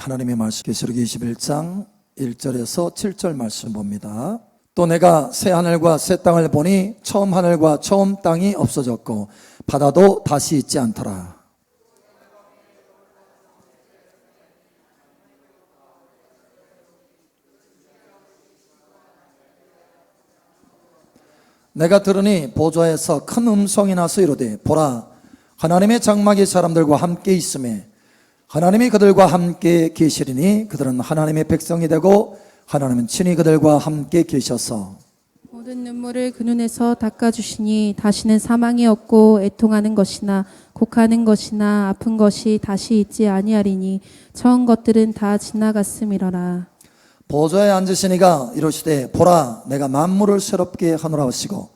하나님의 말씀 계시록 21장 1절에서 7절 말씀 봅니다. 또 내가 새 하늘과 새 땅을 보니 처음 하늘과 처음 땅이 없어졌고 바다도 다시 있지 않더라. 내가 들으니 보좌에서 큰 음성이 나서 이르되 보라 하나님의 장막이 사람들과 함께 있으며 하나님이 그들과 함께 계시리니 그들은 하나님의 백성이 되고 하나님은 친히 그들과 함께 계셔서 모든 눈물을 그 눈에서 닦아주시니 다시는 사망이 없고 애통하는 것이나 곡하는 것이나 아픈 것이 다시 있지 아니하리니 처음 것들은 다 지나갔음이러라. 보좌에 앉으시니가 이르시되 보라 내가 만물을 새롭게 하노라 하시고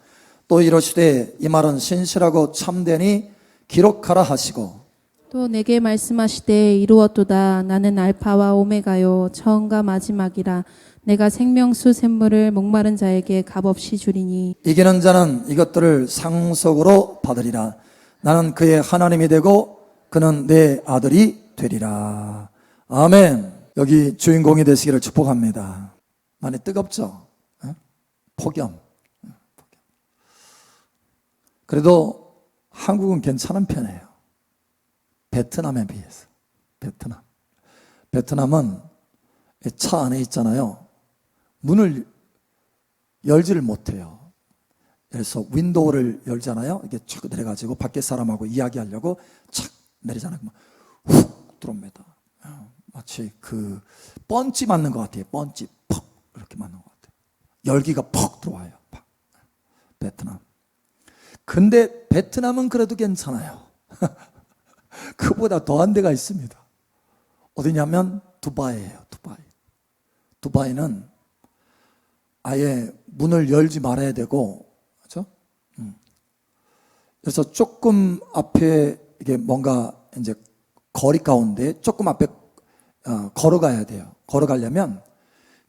또 이르시되 이 말은 신실하고 참되니 기록하라 하시고 또 내게 말씀하시되 이루었도다. 나는 알파와 오메가요 처음과 마지막이라. 내가 생명수 샘물을 목마른 자에게 값없이 주리니 이기는 자는 이것들을 상속으로 받으리라. 나는 그의 하나님이 되고 그는 내 아들이 되리라. 아멘. 여기 주인공이 되시기를 축복합니다. 많이 뜨겁죠? 폭염. 그래도 한국은 괜찮은 편이에요. 베트남에 비해서. 베트남은 차 안에 있잖아요. 문을 열지를 못해요. 그래서 윈도우를 열잖아요. 이게 쫙 내려가지고 밖에 사람하고 이야기하려고 착 내리잖아요. 훅 들어옵니다. 마치 그 펀치 맞는 것 같아요. 펀치 퍽 이렇게 맞는 것 같아요. 열기가 퍽 들어와요. 베트남. 근데 베트남은 그래도 괜찮아요. 그보다 더한 데가 있습니다. 어디냐면 두바이예요. 두바이는 아예 문을 열지 말아야 되고, 그렇죠? 그래서 조금 앞에 이게 뭔가 이제 거리 가운데 조금 앞에 걸어가야 돼요. 걸어가려면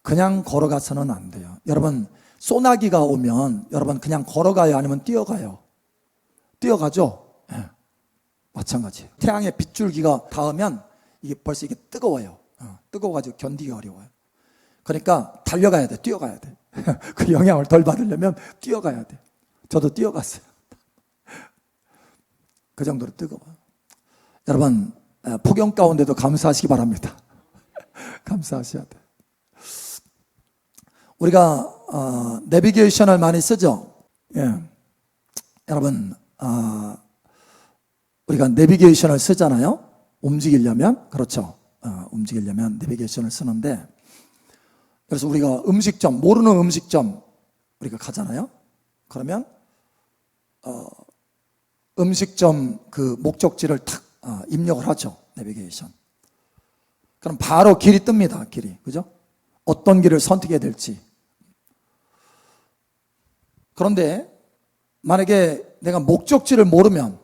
그냥 걸어가서는 안 돼요. 여러분 소나기가 오면 여러분 그냥 걸어가요? 아니면 뛰어가요? 뛰어가죠? 네. 마찬가지예요. 태양의 빗줄기가 닿으면 이게 벌써 이게 뜨거워요. 뜨거워가지고 견디기 어려워요. 그러니까 달려가야 돼. 뛰어가야 돼. 그 영향을 덜 받으려면 뛰어가야 돼. 저도 뛰어갔어요. 그 정도로 뜨거워요. 여러분 폭염 가운데도 감사하시기 바랍니다. 감사하셔야 돼. 우리가 내비게이션을 많이 쓰죠. 예. 여러분 우리가 내비게이션을 쓰잖아요. 움직이려면 그렇죠. 움직이려면 내비게이션을 쓰는데 그래서 우리가 음식점 모르는 음식점 우리가 가잖아요. 그러면 음식점 그 목적지를 탁 입력을 하죠. 내비게이션. 그럼 바로 길이 뜹니다. 길이. 그죠? 어떤 길을 선택해야 될지. 그런데 만약에 내가 목적지를 모르면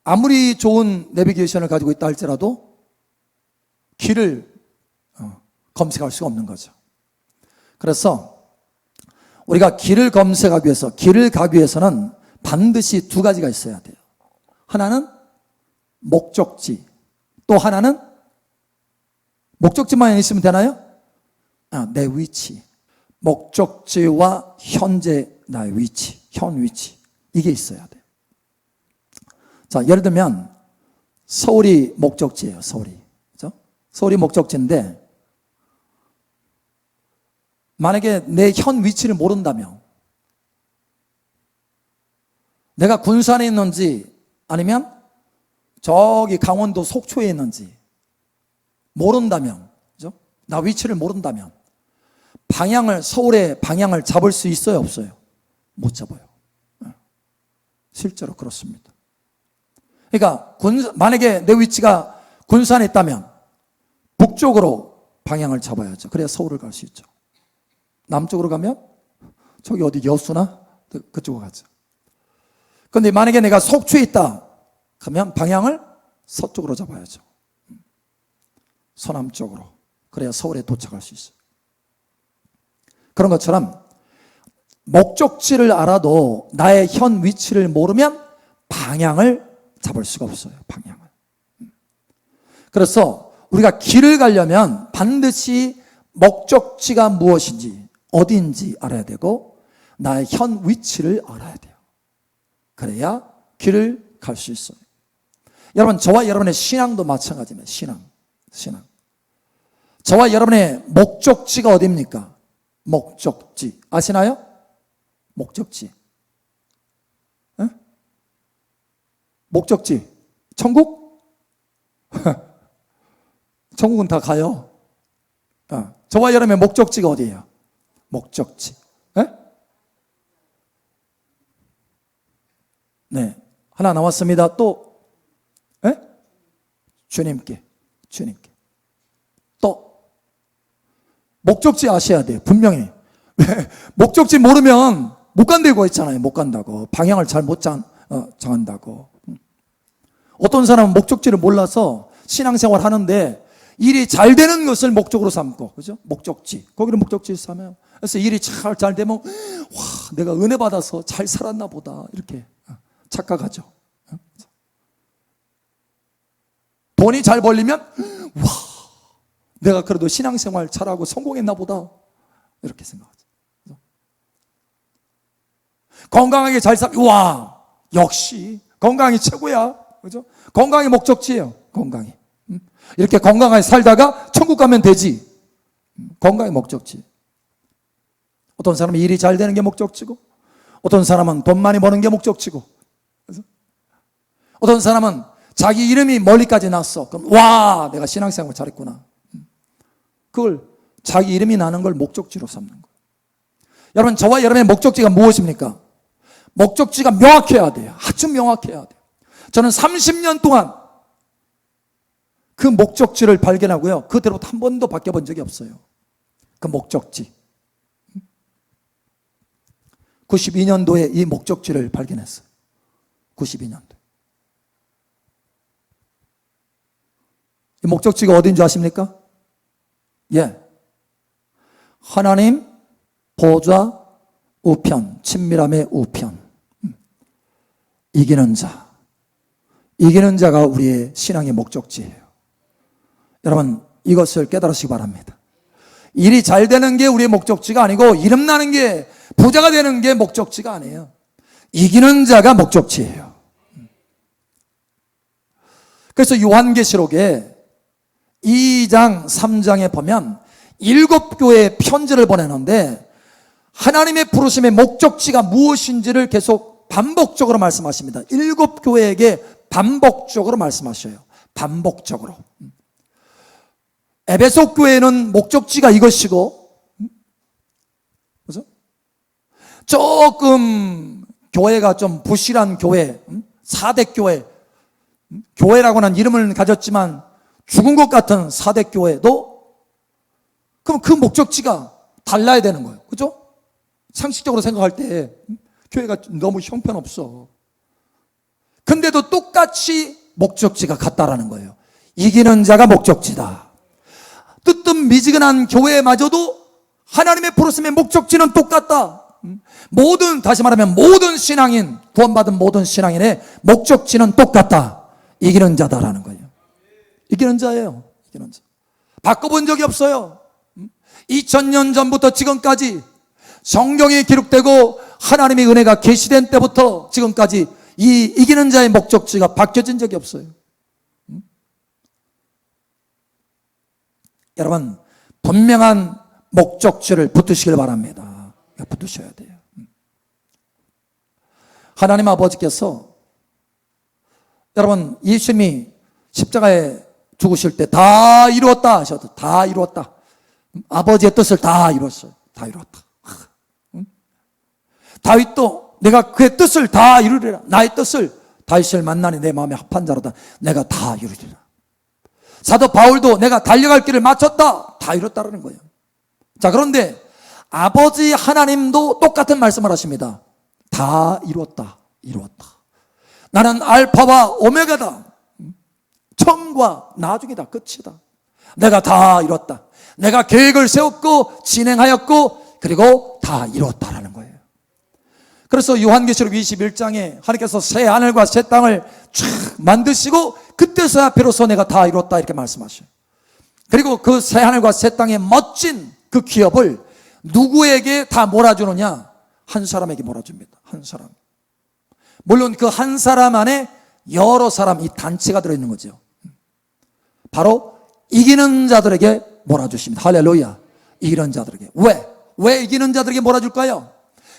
아무리 좋은 내비게이션을 가지고 있다 할지라도 길을 검색할 수가 없는 거죠. 그래서 우리가 길을 검색하기 위해서, 길을 가기 위해서는 반드시 두 가지가 있어야 돼요. 하나는 목적지, 또 하나는 목적지만 있으면 되나요? 내 위치. 목적지와 현재 나의 위치, 현 위치. 이게 있어야 돼요. 자, 예를 들면 서울이 목적지예요. 서울이. 그죠? 서울이 목적지인데 만약에 내 현 위치를 모른다면 내가 군산에 있는지 아니면 저기 강원도 속초에 있는지 모른다면, 그죠? 나 위치를 모른다면 서울의 방향을 잡을 수 있어요? 없어요? 못 잡아요. 실제로 그렇습니다. 그러니까 만약에 내 위치가 군산에 있다면 북쪽으로 방향을 잡아야죠. 그래야 서울을 갈 수 있죠. 남쪽으로 가면 저기 어디 여수나 그쪽으로 가죠. 그런데 만약에 내가 속초에 있다 그러면 방향을 서쪽으로 잡아야죠. 서남쪽으로. 그래야 서울에 도착할 수 있어요. 그런 것처럼 목적지를 알아도 나의 현 위치를 모르면 방향을 잡을 수가 없어요. 방향을. 그래서 우리가 길을 가려면 반드시 목적지가 무엇인지, 어디인지 알아야 되고 나의 현 위치를 알아야 돼요. 그래야 길을 갈 수 있어요. 여러분, 저와 여러분의 신앙도 마찬가지입니다. 신앙. 저와 여러분의 목적지가 어디입니까? 목적지. 아시나요? 목적지. 에? 목적지. 천국? 천국은 다 가요. 저와 여러분의 목적지가 어디예요? 목적지. 에? 네. 하나 남았습니다. 또, 에? 주님께. 또, 목적지 아셔야 돼요. 분명히. 목적지 모르면 못 간다고 했잖아요. 못 간다고. 방향을 잘 못 정한다고. 어떤 사람은 목적지를 몰라서 신앙생활 하는데 일이 잘 되는 것을 목적으로 삼고, 그죠? 목적지. 거기를 목적지 삼아요. 그래서 일이 잘 되면, 와, 내가 은혜 받아서 잘 살았나 보다. 이렇게 착각하죠. 돈이 잘 벌리면, 와, 내가 그래도 신앙생활 잘하고 성공했나 보다. 이렇게 생각하죠. 건강하게 잘 와, 역시 건강이 최고야. 그죠? 건강이 목적지예요. 건강이. 이렇게 건강하게 살다가 천국 가면 되지. 건강이 목적지. 어떤 사람은 일이 잘 되는 게 목적지고, 어떤 사람은 돈 많이 버는 게 목적지고, 그래서 어떤 사람은 자기 이름이 멀리까지 났어. 그럼 와, 내가 신앙생활 잘했구나. 그걸 자기 이름이 나는 걸 목적지로 삼는 거예요. 여러분, 저와 여러분의 목적지가 무엇입니까? 목적지가 명확해야 돼요. 아주 명확해야 돼요. 저는 30년 동안 그 목적지를 발견하고요, 그대로 한 번도 바뀌어본 적이 없어요. 그 목적지. 92년도에 이 목적지를 발견했어요. 92년도. 이 목적지가 어딘 줄 아십니까? 예. 하나님 보좌 우편, 친밀함의 우편. 이기는 자. 이기는 자가 우리의 신앙의 목적지예요. 여러분, 이것을 깨달으시기 바랍니다. 일이 잘 되는 게 우리의 목적지가 아니고, 이름 나는 게, 부자가 되는 게 목적지가 아니에요. 이기는 자가 목적지예요. 그래서 요한계시록에 2장, 3장에 보면 7교회에 편지를 보내는데 하나님의 부르심의 목적지가 무엇인지를 계속 반복적으로 말씀하십니다. 7교회에게 반복적으로 말씀하셔요. 반복적으로. 에베소 교회는 목적지가 이것이고, 그죠? 조금 교회가 좀 부실한 교회, 4대 교회, 교회라고는 이름을 가졌지만 죽은 것 같은 4대 교회도, 그럼 그 목적지가 달라야 되는 거예요. 그죠? 상식적으로 생각할 때 교회가 너무 형편없어. 근데도 똑같이 목적지가 같다라는 거예요. 이기는 자가 목적지다. 뜨뜻미지근한 교회마저도 하나님의 부르심의 목적지는 똑같다. 다시 말하면 모든 신앙인, 구원받은 모든 신앙인의 목적지는 똑같다. 이기는 자다라는 거예요. 이기는 자예요. 이기는 자. 바꿔본 적이 없어요. 2000년 전부터 지금까지 성경이 기록되고 하나님의 은혜가 계시된 때부터 지금까지 이 이기는 자의 목적지가 바뀌어진 적이 없어요. 여러분, 분명한 목적지를 붙드시길 바랍니다. 붙으셔야 돼요. 하나님 아버지께서, 여러분, 예수님이 십자가에 죽으실 때 다 이루었다 하셔도, 다 이루었다. 아버지의 뜻을 다 이뤘어요. 다 이루었다. 다윗도 내가 그의 뜻을 다 이루리라. 나의 뜻을, 다윗을 만나니 내 마음에 합한 자로다. 내가 다 이루리라. 사도 바울도 내가 달려갈 길을 마쳤다. 다 이뤘다라는 거예요. 자, 그런데 아버지 하나님도 똑같은 말씀을 하십니다. 다 이루었다. 이루었다. 나는 알파와 오메가다. 처음과 나중이다. 끝이다. 내가 다 이뤘다. 내가 계획을 세웠고 진행하였고 그리고 다 이뤘다라는 거예요. 그래서 요한계시록 21장에 하나님께서 새 하늘과 새 땅을 쫙 만드시고 그때서야 비로소 내가 다 이뤘다 이렇게 말씀하셔요. 그리고 그 새하늘과 새 땅의 멋진 그 기업을 누구에게 다 몰아주느냐? 한 사람에게 몰아줍니다. 한 사람. 물론 그 한 사람 안에 여러 사람, 이 단체가 들어있는 거죠. 바로 이기는 자들에게 몰아주십니다. 할렐루야. 이기는 자들에게. 왜 이기는 자들에게 몰아줄까요?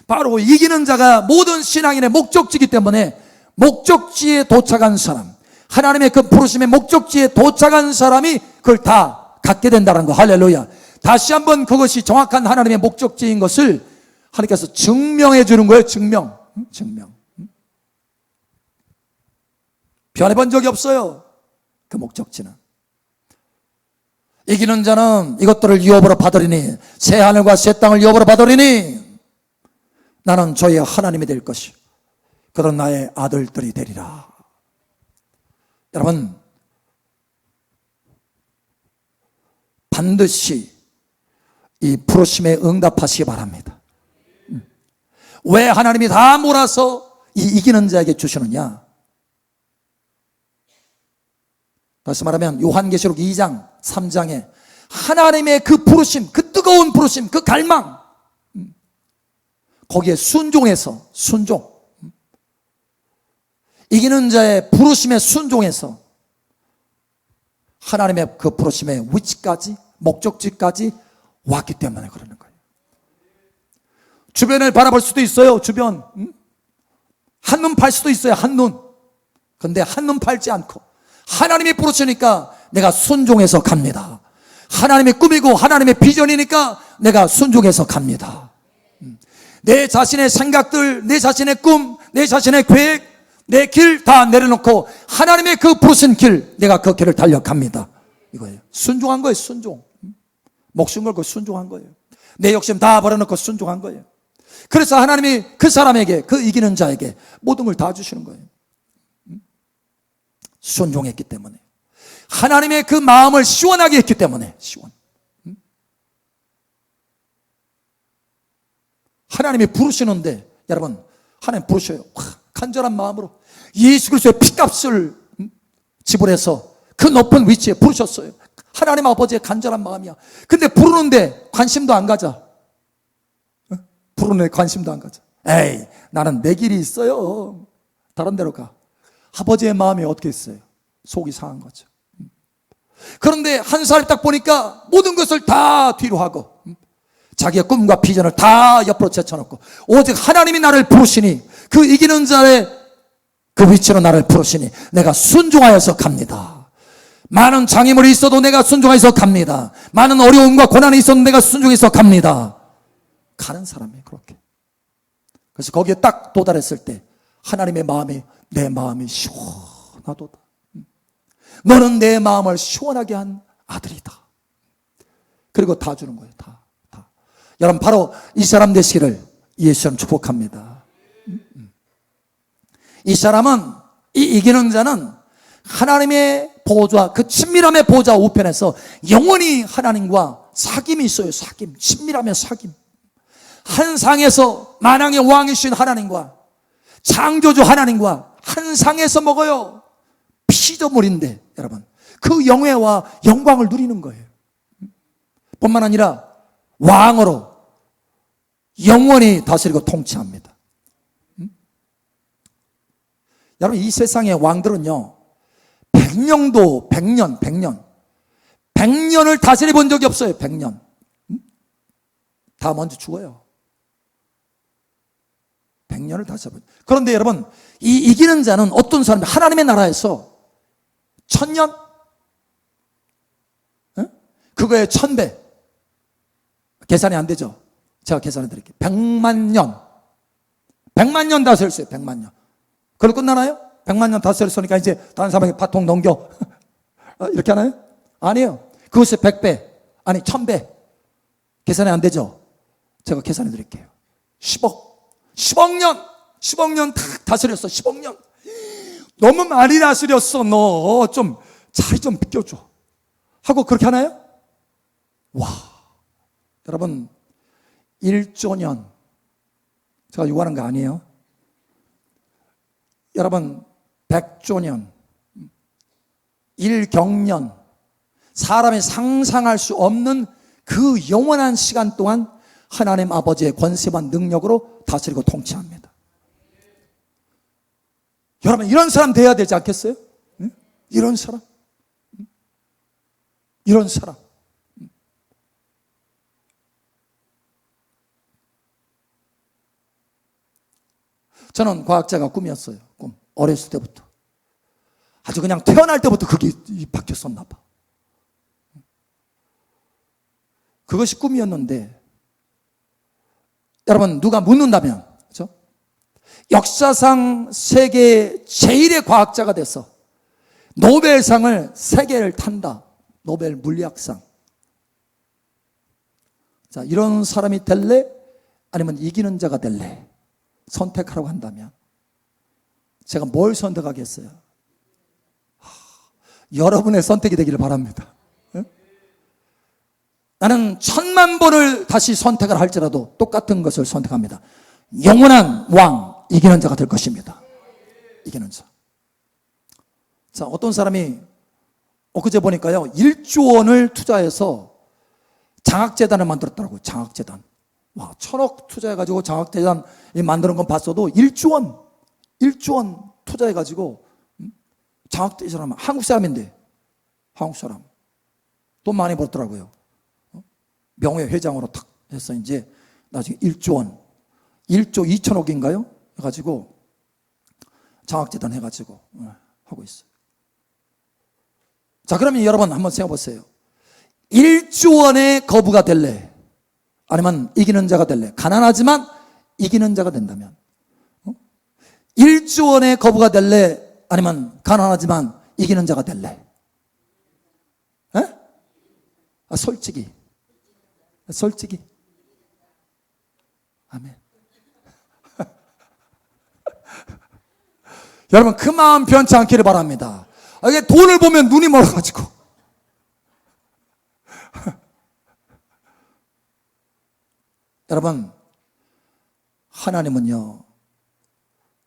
바로 이기는 자가 모든 신앙인의 목적지이기 때문에 목적지에 도착한 사람, 하나님의 그 부르심의 목적지에 도착한 사람이 그걸 다 갖게 된다는 거. 할렐루야. 다시 한번 그것이 정확한 하나님의 목적지인 것을 하나님께서 증명해 주는 거예요. 증명. 변해본 적이 없어요. 그 목적지는. 이기는 자는 이것들을 유업으로 받으리니, 새 하늘과 새 땅을 유업으로 받으리니 나는 저의 하나님이 될 것이요 그들은 나의 아들들이 되리라. 여러분, 반드시 이 부르심에 응답하시기 바랍니다. 왜 하나님이 다 몰아서 이 이기는 자에게 주시느냐? 다시 말하면 요한계시록 2장 3장에 하나님의 그 부르심, 그 뜨거운 부르심, 그 갈망, 거기에 순종해서, 이기는 자의 부르심에 순종해서 하나님의 그 부르심의 위치까지, 목적지까지 왔기 때문에 그러는 거예요. 주변을 바라볼 수도 있어요. 주변 한눈 팔 수도 있어요. 한눈. 근데 한눈 팔지 않고 하나님이 부르시니까 내가 순종해서 갑니다. 하나님의 꿈이고 하나님의 비전이니까 내가 순종해서 갑니다. 내 자신의 생각들, 내 자신의 꿈, 내 자신의 계획, 내 길 다 내려놓고 하나님의 그 부르신 길, 내가 그 길을 달려갑니다. 이거예요. 순종한 거예요. 순종. 목숨 걸고 순종한 거예요. 내 욕심 다 버려놓고 순종한 거예요. 그래서 하나님이 그 사람에게, 그 이기는 자에게 모든 걸 다 주시는 거예요. 순종했기 때문에, 하나님의 그 마음을 시원하게 했기 때문에. 하나님이 부르시는데, 여러분, 하나님 부르셔요. 간절한 마음으로 예수 그리스도의 피값을 지불해서 그 높은 위치에 부르셨어요. 하나님 아버지의 간절한 마음이야. 근데 부르는데 관심도 안 가져. 부르는데 관심도 안 가져. 에이, 나는 내 길이 있어요. 다른 데로 가. 아버지의 마음이 어떻게 있어요? 속이 상한 거죠. 그런데 한 사람이 딱 보니까 모든 것을 다 뒤로 하고 자기의 꿈과 비전을 다 옆으로 제쳐놓고 오직 하나님이 나를 부르시니, 그 이기는 자의 그 위치로 나를 부르시니 내가 순종하여서 갑니다. 많은 장애물이 있어도 내가 순종해서 갑니다. 많은 어려움과 고난이 있어도 내가 순종해서 갑니다. 가는 사람이 그렇게. 그래서 거기에 딱 도달했을 때 하나님의 마음이, 내 마음이 시원하도다. 너는 내 마음을 시원하게 한 아들이다. 그리고 다 주는 거예요. 다. 여러분, 바로 이 사람 되시기를 예수님 축복합니다. 이 사람은, 이 이기는 자는 하나님의 보좌, 그 친밀함의 보좌 우편에서 영원히 하나님과 사귐이 있어요. 사귐, 친밀함의 사귐. 한 상에서 만왕의 왕이신 하나님과, 창조주 하나님과 한 상에서 먹어요. 피조물인데 여러분, 그 영예와 영광을 누리는 거예요. 뿐만 아니라 왕으로 영원히 다스리고 통치합니다. 여러분, 이 세상의 왕들은요 100년을 다스려 본 적이 없어요. 100년. 다 먼저 죽어요. 100년을 다스려 본. 그런데 여러분, 이 이기는 자는 어떤 사람이 하나님의 나라에서 1000년? 그거에 1000배. 계산이 안 되죠? 제가 계산해 드릴게요. 100만 년. 100만 년 다스렸어요. 100만 년. 그걸로 끝나나요? 100만 년 다스렸으니까 이제 다른 사람에게 바통 넘겨. 이렇게 하나요? 아니에요. 그것이 100배. 아니 1000배. 계산이 안 되죠? 제가 계산해 드릴게요. 10억 년 다스렸어. 10억 년. 너무 많이 다스렸어. 너 좀 자리 좀 비켜줘 하고 그렇게 하나요? 와, 여러분, 1조 년. 제가 요구하는 거 아니에요. 여러분, 100조 년, 1경년, 사람이 상상할 수 없는 그 영원한 시간 동안 하나님 아버지의 권세와 능력으로 다스리고 통치합니다. 여러분, 이런 사람 돼야 되지 않겠어요? 응? 이런 사람. 이런 사람. 저는 과학자가 꿈이었어요. 꿈. 어렸을 때부터. 아주 그냥 태어날 때부터 그게 바뀌었었나 봐. 그것이 꿈이었는데, 여러분, 누가 묻는다면, 그렇죠? 역사상 세계 제일의 과학자가 돼서 노벨상을 3개를 탄다. 노벨 물리학상. 자, 이런 사람이 될래? 아니면 이기는 자가 될래? 선택하라고 한다면 제가 뭘 선택하겠어요? 여러분의 선택이 되기를 바랍니다. 응? 나는 1000,000번을 다시 선택을 할지라도 똑같은 것을 선택합니다. 영원한 왕, 이기는 자가 될 것입니다. 이기는 자. 자, 어떤 사람이 엊그제 보니까요, 1조 원을 투자해서 장학재단을 만들었더라고요. 장학재단. 와, 1,000억 투자해가지고 장학재단 만드는 건 봤어도 1조 원 투자해가지고 장학재단, 한국 사람인데, 한국 사람. 돈 많이 벌더라고요. 명예 회장으로 탁 해서 이제 나중에 1조 원, 1조 2천억인가요? 해가지고 장학재단 해가지고 하고 있어요. 자, 그러면 여러분 한번 생각해 보세요. 1조 원의 거부가 될래? 아니면 이기는 자가 될래? 가난하지만 이기는 자가 된다면 1조 원의 거부가 될래? 아니면 가난하지만 이기는 자가 될래? 에? 솔직히 아멘. 여러분, 그 마음 변치 않기를 바랍니다. 이게 돈을 보면 눈이 멀어가지고 여러분, 하나님은요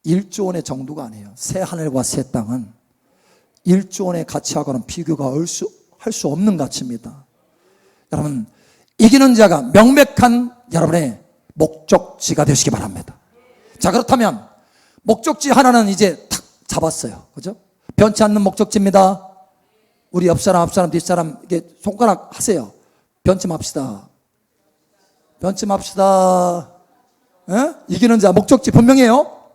1조 원의 정도가 아니에요. 새 하늘과 새 땅은 1조 원의 가치하고는 비교가 할 수 없는 가치입니다. 여러분, 이기는 자가 명백한 여러분의 목적지가 되시기 바랍니다. 자, 그렇다면 목적지 하나는 이제 탁 잡았어요. 그죠? 변치 않는 목적지입니다. 우리 옆사람, 앞사람, 뒷사람 이게 손가락 하세요. 변치 맙시다. 변치 맙시다. 에? 이기는 자 목적지 분명해요.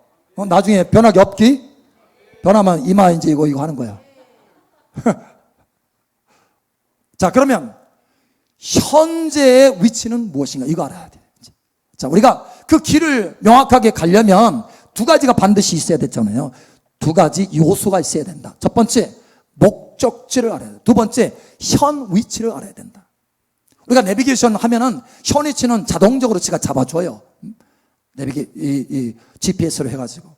나중에 변하기 없기. 변하면 이마 이제 이거 하는 거야. 자, 그러면 현재의 위치는 무엇인가? 이거 알아야 돼. 자, 우리가 그 길을 명확하게 가려면 2가지가 반드시 있어야 됐잖아요. 2가지 요소가 있어야 된다. 첫 번째, 목적지를 알아야 돼. 2번째, 현 위치를 알아야 된다. 우리가 내비게이션 하면은 현 위치는 자동적으로 지가 잡아줘요. GPS로 해가지고.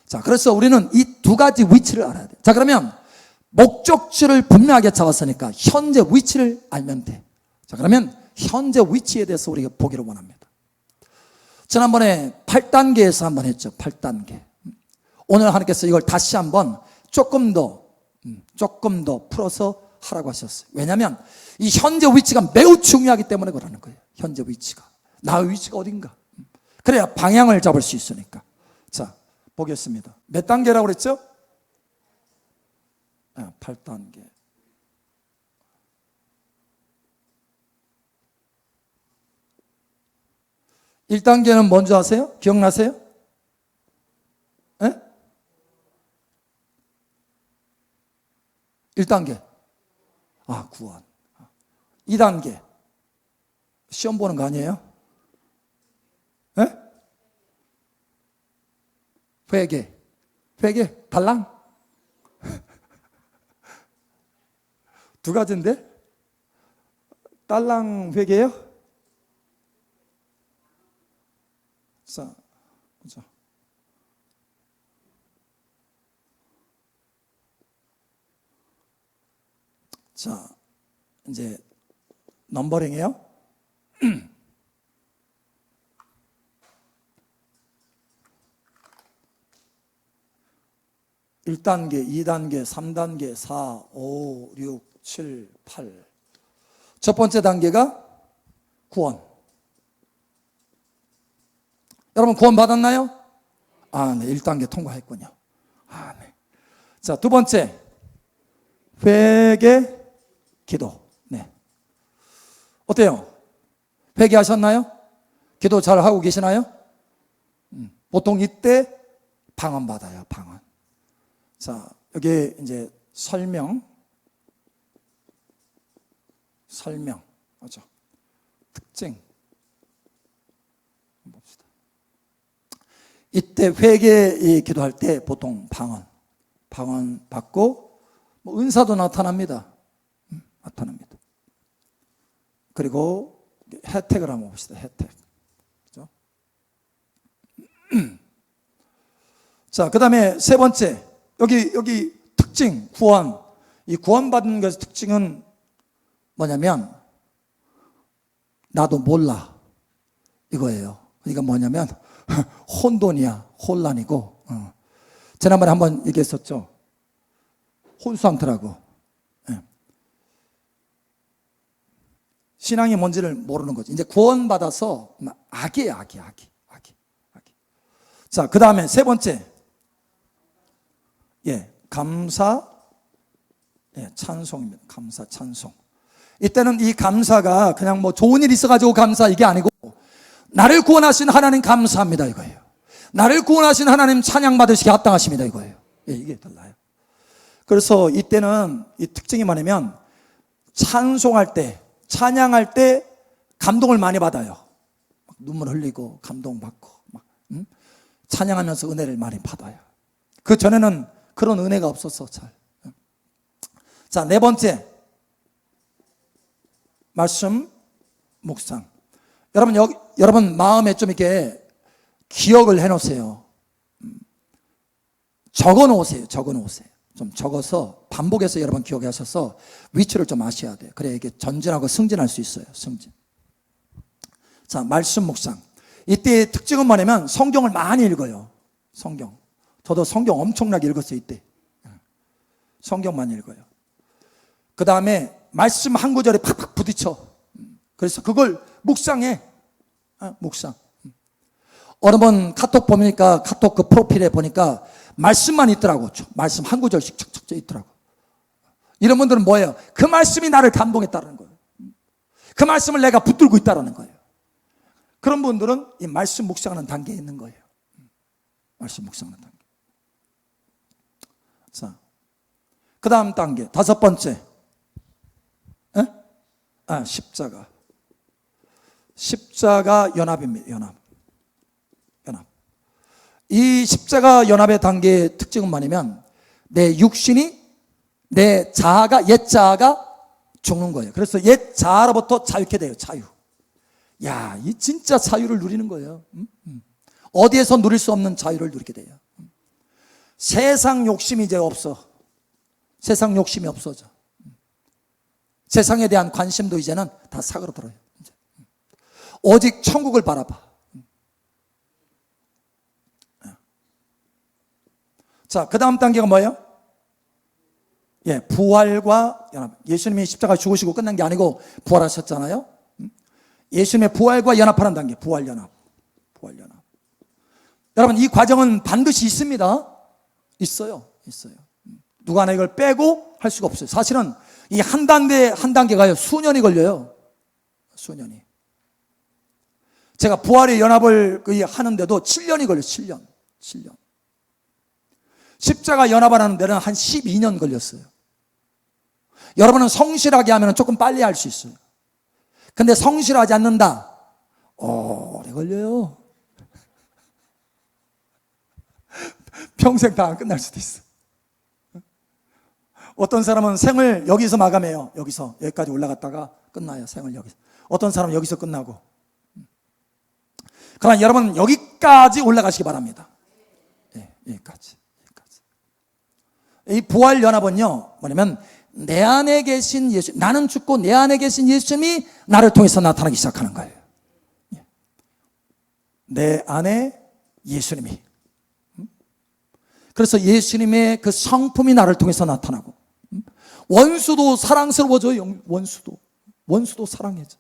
자, 그래서 우리는 이 2가지 위치를 알아야 돼. 자, 그러면 목적지를 분명하게 잡았으니까 현재 위치를 알면 돼. 자, 그러면 현재 위치에 대해서 우리가 보기를 원합니다. 지난번에 8단계에서 한번 했죠. 8단계. 오늘 하나님께서 이걸 다시 한번 조금 더 풀어서 하라고 하셨어요. 왜냐하면 이 현재 위치가 매우 중요하기 때문에 그러는 거예요. 현재 위치가. 나의 위치가 어딘가. 그래야 방향을 잡을 수 있으니까. 자, 보겠습니다. 몇 단계라고 그랬죠? 8단계. 1단계는 뭔지 아세요? 기억나세요? 예? 1단계. 구원. 2단계. 시험 보는 거 아니에요? 예? 회개. 달랑? 2가지인데? 달랑 회개요? 자, 보자. 자, 이제 넘버링이에요. 1단계, 2단계, 3단계, 4, 5, 6, 7, 8. 첫 번째 단계가 구원. 여러분 구원 받았나요? 네. 1단계 통과했군요. 네. 자, 두 번째. 회개, 기도. 네. 어때요? 회개하셨나요? 기도 잘 하고 계시나요? 보통 이때 방언 받아요, 방언. 자, 여기 이제 설명. 맞죠? 특징. 봅시다. 이때 회개 기도할 때 보통 방언 받고 뭐 은사도 나타납니다. 나타납니다. 그리고 혜택을 한번 봅시다. 혜택. 그죠? 자, 그 다음에 세 번째. 여기 특징, 구원. 이 구원받는 것의 특징은 뭐냐면, 나도 몰라. 이거예요. 그러니까 뭐냐면, 혼돈이야. 혼란이고. 지난번에 한번 얘기했었죠. 혼수상태라고. 신앙이 뭔지를 모르는 거지. 이제 구원받아서 악이에요, 악이. 자, 그 다음에 세 번째. 감사, 찬송입니다. 감사, 찬송. 이때는 이 감사가 그냥 뭐 좋은 일 있어가지고 감사 이게 아니고 나를 구원하신 하나님 감사합니다 이거예요. 나를 구원하신 하나님 찬양 받으시기 합당하십니다 이거예요. 이게 달라요. 그래서 이때는 이 특징이 뭐냐면 찬송할 때, 찬양할 때 감동을 많이 받아요. 막 눈물 흘리고 감동받고 막 찬양하면서 은혜를 많이 받아요. 그 전에는 그런 은혜가 없었어 잘. 자, 네 번째 말씀 묵상. 여러분 마음에 좀 이렇게 기억을 해놓으세요. 적어놓으세요. 좀 적어서 반복해서 여러분 기억해 하셔서 위치를 좀 아셔야 돼요. 그래야 이게 전진하고 승진할 수 있어요. 승진. 자, 말씀 묵상. 이때의 특징은 뭐냐면 성경을 많이 읽어요. 성경. 저도 성경 엄청나게 읽었어요 이때. 성경 많이 읽어요. 그 다음에 말씀 한 구절에 팍팍 부딪혀. 그래서 그걸 묵상해. 묵상. 어느 번 카톡 보니까 카톡 그 프로필에 보니까 말씀만 있더라고. 말씀 한 구절씩 척척 있더라고. 이런 분들은 뭐예요? 그 말씀이 나를 감동했다는 거예요. 그 말씀을 내가 붙들고 있다는 거예요. 그런 분들은 이 말씀 묵상하는 단계에 있는 거예요. 말씀 묵상하는 단계. 자, 그 다음 단계 다섯 번째. 십자가 연합입니다. 연합. 이 십자가 연합의 단계의 특징은 뭐냐면 내 육신이 내 자아가 옛 자아가 죽는 거예요. 그래서 옛 자아로부터 자유케 돼요. 자유. 야, 이 진짜 자유를 누리는 거예요. 어디에서 누릴 수 없는 자유를 누리게 돼요. 세상 욕심이 이제 없어. 세상 욕심이 없어져. 세상에 대한 관심도 이제는 다 사그러들어요. 오직 천국을 바라봐. 자, 그 다음 단계가 뭐예요? 부활과 연합. 예수님이 십자가 죽으시고 끝난 게 아니고 부활하셨잖아요. 예수님의 부활과 연합하는 단계. 부활 연합. 여러분, 이 과정은 반드시 있습니다. 있어요. 누가 하나 이걸 빼고 할 수가 없어요. 사실은 이 한 단계가요, 수년이 걸려요. 수년이. 제가 부활의 연합을 하는데도 7년이 걸려요. 7년. 십자가 연합하는 데는 한 12년 걸렸어요. 여러분은 성실하게 하면 조금 빨리 할 수 있어요. 근데 성실하지 않는다, 오래 걸려요. 평생 다 안 끝날 수도 있어. 어떤 사람은 생을 여기서 마감해요. 여기까지 올라갔다가 끝나요. 생을 여기서. 어떤 사람은 여기서 끝나고. 그러나 여러분 여기까지 올라가시기 바랍니다. 여기까지. 이 부활 연합은요, 뭐냐면 내 안에 계신 예수, 나는 죽고 내 안에 계신 예수님이 나를 통해서 나타나기 시작하는 거예요. 내 안에 예수님이. 그래서 예수님의 그 성품이 나를 통해서 나타나고, 원수도 사랑스러워져요. 원수도 사랑해져.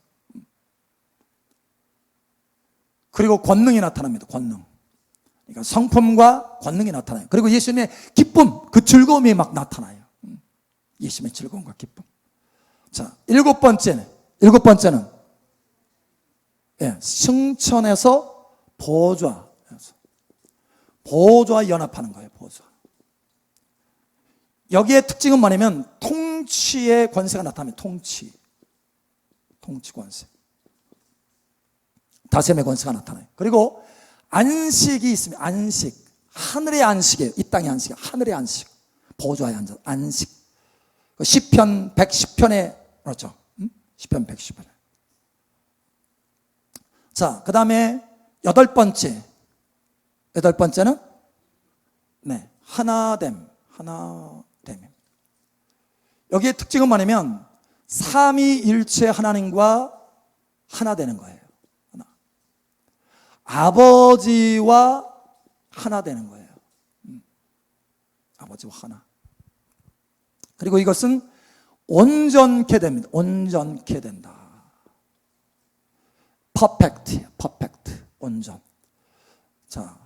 그리고 권능이 나타납니다. 권능. 그러니까 성품과 권능이 나타나요. 그리고 예수님의 기쁨, 그 즐거움이 막 나타나요. 예수님의 즐거움과 기쁨. 자, 일곱 번째는 승천에서 보좌와 연합하는 거예요. 보좌. 여기에 특징은 뭐냐면 통치의 권세가 나타납니다. 통치 권세. 다셈의 권세가 나타나요. 그리고 안식이 있습니다. 안식. 하늘의 안식이에요. 이 땅의 안식. 하늘의 안식. 보좌에 앉아 안식. 시편 110편에 그렇죠. 시편 110편에. 자, 그 다음에 여덟 번째는 하나됨. 여기에 특징은 뭐냐면 삼위일체 하나님과 하나 되는 거예요. 아버지와 하나 되는 거예요. 아버지와 하나. 그리고 이것은 온전케 됩니다. 온전케 된다. 퍼펙트, 온전. 자,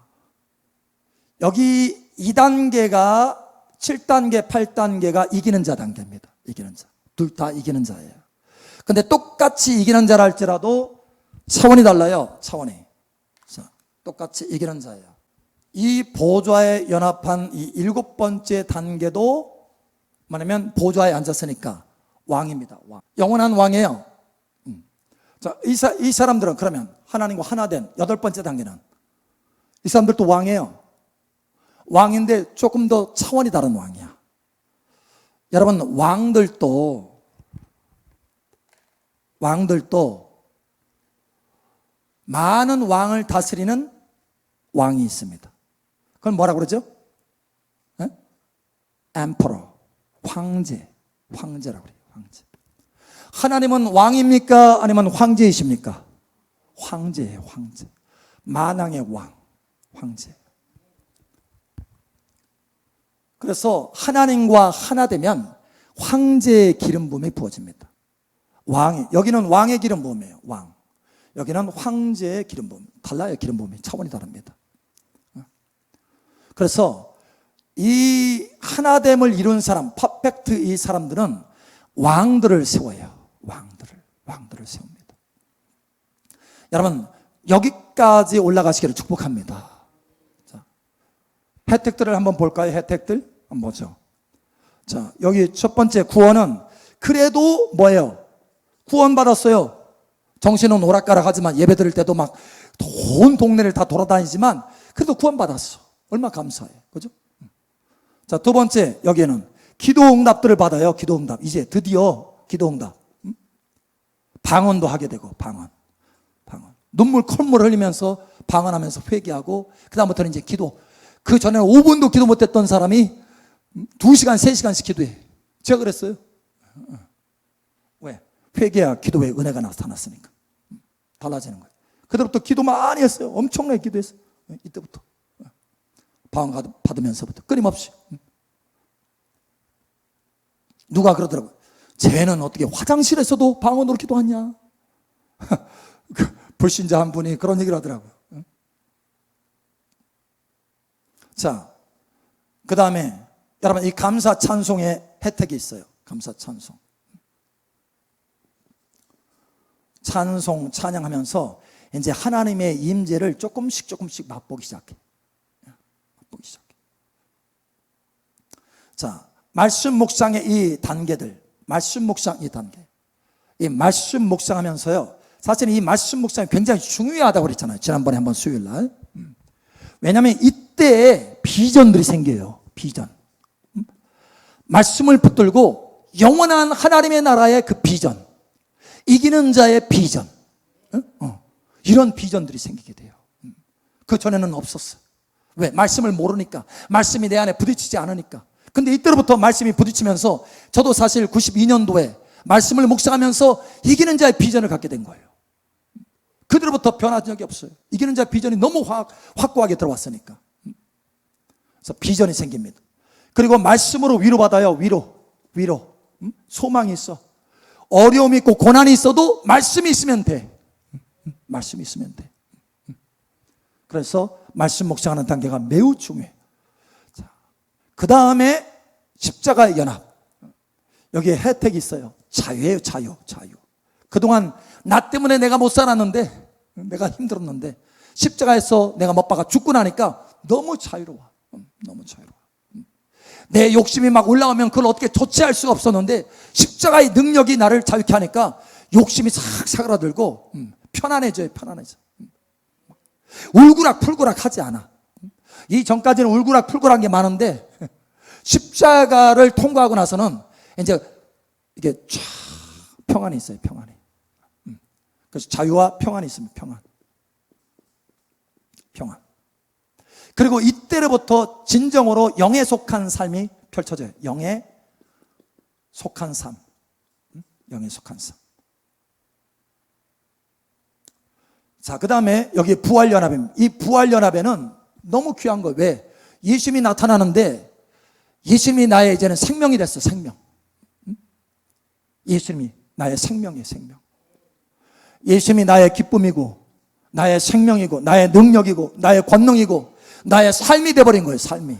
여기 2단계가 7단계, 8단계가 이기는 자 단계입니다. 이기는 자. 둘 다 이기는 자예요. 근데 똑같이 이기는 자라 할지라도 차원이 달라요. 차원이. 자, 똑같이 이기는 자예요. 이 보좌에 연합한 이 7번째 단계도 뭐냐면 보좌에 앉았으니까 왕입니다. 왕. 영원한 왕이에요. 자, 이 사람들은 그러면 하나님과 하나 된 8번째 단계는 이 사람들도 왕이에요. 왕인데 조금 더 차원이 다른 왕이야. 여러분, 왕들도 많은 왕을 다스리는 왕이 있습니다. 그건 뭐라고 그러죠? emperor, 황제라고 그래요. 황제. 하나님은 왕입니까? 아니면 황제이십니까? 황제예요. 황제. 만왕의 왕, 황제. 그래서 하나님과 하나 되면 황제의 기름 부음이 부어집니다. 여기는 왕의 기름 부음이에요. 왕. 여기는 황제의 기름 부음. 달라요. 기름 부음이 차원이 다릅니다. 그래서 이 하나됨을 이룬 사람, 퍼펙트 이 사람들은 왕들을 세워요. 왕들을 세웁니다. 여러분, 여기까지 올라가시기를 축복합니다. 자, 혜택들을 한번 볼까요? 혜택들 한번 보죠. 자, 여기 첫 번째 구원은 그래도 뭐예요? 구원받았어요. 정신은 오락가락하지만 예배 드릴 때도 막 온 동네를 다 돌아다니지만 그래도 구원받았어. 얼마나 감사해. 그죠? 자, 두 번째, 여기에는 기도 응답들을 받아요. 기도 응답. 이제 드디어 기도 응답. 방언도 하게 되고, 방언. 눈물 콧물 흘리면서 방언하면서 회개하고, 그다음부터는 이제 기도. 그 전에는 5분도 기도 못했던 사람이 2시간, 3시간씩 기도해. 제가 그랬어요. 왜? 회개와 기도에 은혜가 나타났으니까. 달라지는 거예요. 그때부터 기도 많이 했어요. 엄청나게 기도했어요. 이때부터. 방언 받으면서부터 끊임없이. 누가 그러더라고요. 쟤는 어떻게 화장실에서도 방언으로 기도하냐? 불신자 한 분이 그런 얘기를 하더라고요. 자, 그 다음에 여러분, 이 감사 찬송의 혜택이 있어요. 감사 찬송. 찬양하면서 이제 하나님의 임재를 조금씩 맛보기 시작해. 자, 말씀 묵상의 이 단계들, 말씀 묵상하면서요. 사실 이 말씀 묵상이 굉장히 중요하다고 그랬잖아요. 지난번에 한번 수요일 날. 왜냐하면 이때 비전들이 생겨요. 비전. 말씀을 붙들고 영원한 하나님의 나라의 그 비전, 이기는 자의 비전, 이런 비전들이 생기게 돼요. 그 전에는 없었어요. 왜? 말씀을 모르니까, 말씀이 내 안에 부딪히지 않으니까. 근데 이때로부터 말씀이 부딪히면서 저도 사실 92년도에 말씀을 묵상하면서 이기는 자의 비전을 갖게 된 거예요. 그들로부터 변한 적이 없어요. 이기는 자의 비전이 너무 확고하게 들어왔으니까. 그래서 비전이 생깁니다. 그리고 말씀으로 위로받아요. 위로. 소망이 있어. 어려움이 있고 고난이 있어도 말씀이 있으면 돼. 말씀이 있으면 돼. 그래서 말씀 묵상하는 단계가 매우 중요해요. 그 다음에 십자가의 연합. 여기에 혜택이 있어요. 자유예요. 자유. 그동안 나 때문에 내가 못 살았는데, 내가 힘들었는데 십자가에서 내가 못 박아 죽고 나니까 너무 자유로워. 내 욕심이 막 올라오면 그걸 어떻게 조치할 수가 없었는데 십자가의 능력이 나를 자유케 하니까 욕심이 싹 사그라들고 편안해져요. 울그락풀그락 하지 않아. 이 전까지는 울그락풀그락한 게 많은데 십자가를 통과하고 나서는 이제 이게 쫙 평안이 있어요. 평안이. 그래서 자유와 평안이 있습니다. 평안. 그리고 이때로부터 진정으로 영에 속한 삶이 펼쳐져요. 영에 속한 삶. 자, 그 다음에 여기 부활연합입니다. 이 부활연합에는 너무 귀한 거예요. 왜? 예수님이 나타나는데 예수님이 나의 이제는 생명이 됐어. 생명. 예수님이 나의 생명이에요. 예수님이 나의 기쁨이고 나의 생명이고 나의 능력이고 나의 권능이고 나의 삶이 되어버린 거예요. 삶이.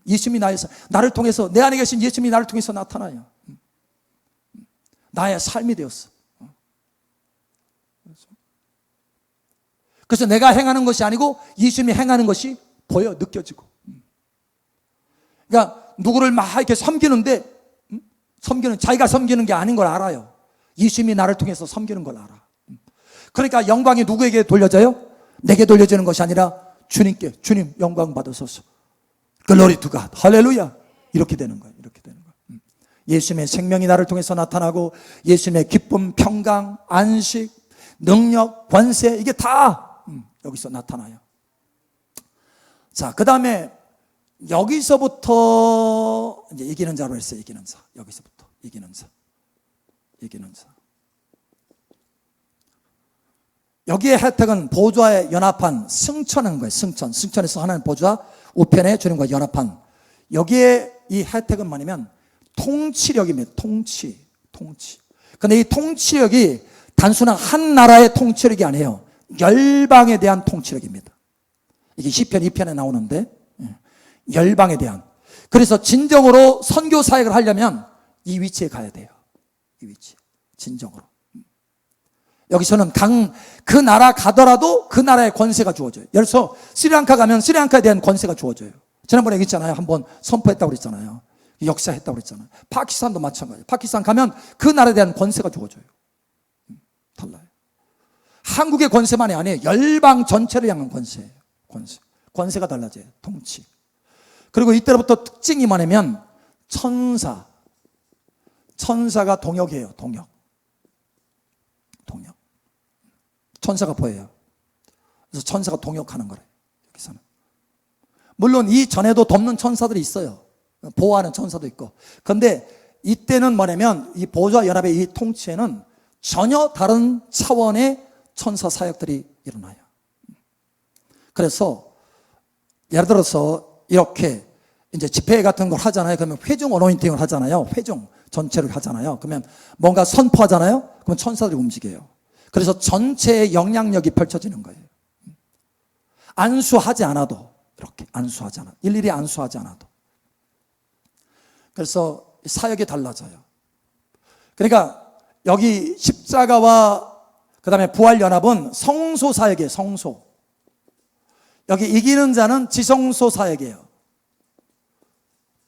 예수님이 나를 통해서, 내 안에 계신 예수님이 나를 통해서 나타나요. 나의 삶이 되었어. 그래서 내가 행하는 것이 아니고 예수님이 행하는 것이 보여, 느껴지고. 그러니까 누구를 막 이렇게 섬기는데 자기가 섬기는 게 아닌 걸 알아요. 예수님이 나를 통해서 섬기는 걸 알아. 그러니까 영광이 누구에게 돌려져요? 내게 돌려지는 것이 아니라 주님께, 주님 영광 받으소서. 글로리 투 갓. 할렐루야. 이렇게 되는 거예요. 예수님의 생명이 나를 통해서 나타나고 예수님의 기쁨, 평강, 안식, 능력, 권세, 이게 다 여기서 나타나요. 자, 그 다음에 여기서부터 이제 이기는 자로 했어요. 이기는 자. 여기서부터 이기는 자. 여기에 혜택은 보좌에 연합한 승천한 거예요. 승천에서 하나님 보좌 우편에 주님과 연합한. 여기에 이 혜택은 뭐냐면 통치력입니다. 통치. 근데 이 통치력이 단순한 한 나라의 통치력이 아니에요. 열방에 대한 통치력입니다. 이게 시편 2편에 나오는데 열방에 대한. 그래서 진정으로 선교 사역을 하려면 이 위치에 가야 돼요. 이 위치. 진정으로. 여기서는 그 나라 가더라도 그 나라의 권세가 주어져요. 예를 들어서 스리랑카 가면 스리랑카에 대한 권세가 주어져요. 지난번에 얘기했잖아요. 한번 선포했다고 그랬잖아요. 역사했다고 그랬잖아요. 파키스탄도 마찬가지예요. 파키스탄 가면 그 나라에 대한 권세가 주어져요. 달라요. 한국의 권세만이 아니에요. 열방 전체를 향한 권세예요. 권세가 달라져요. 통치. 그리고 이때로부터 특징이 뭐냐면 천사가 동역해요. 동역. 천사가 보여요. 그래서 천사가 동역하는 거래요. 여기서는. 물론 이 전에도 돕는 천사들이 있어요. 보호하는 천사도 있고. 그런데 이때는 뭐냐면 이 보좌 연합의 이 통치에는 전혀 다른 차원의 천사 사역들이 일어나요. 그래서 예를 들어서 이렇게 이제 집회 같은 걸 하잖아요. 그러면 회중 어노인팅을 하잖아요. 회중 전체를 하잖아요. 그러면 뭔가 선포하잖아요. 그러면 천사들이 움직여요. 그래서 전체의 영향력이 펼쳐지는 거예요. 안수하지 않아도, 이렇게 안수하지 않아도, 일일이 안수하지 않아도. 그래서 사역이 달라져요. 그러니까 여기 십자가와 그 다음에 부활연합은 성소 사역이에요. 성소. 여기 이기는 자는 지성소 사역이에요.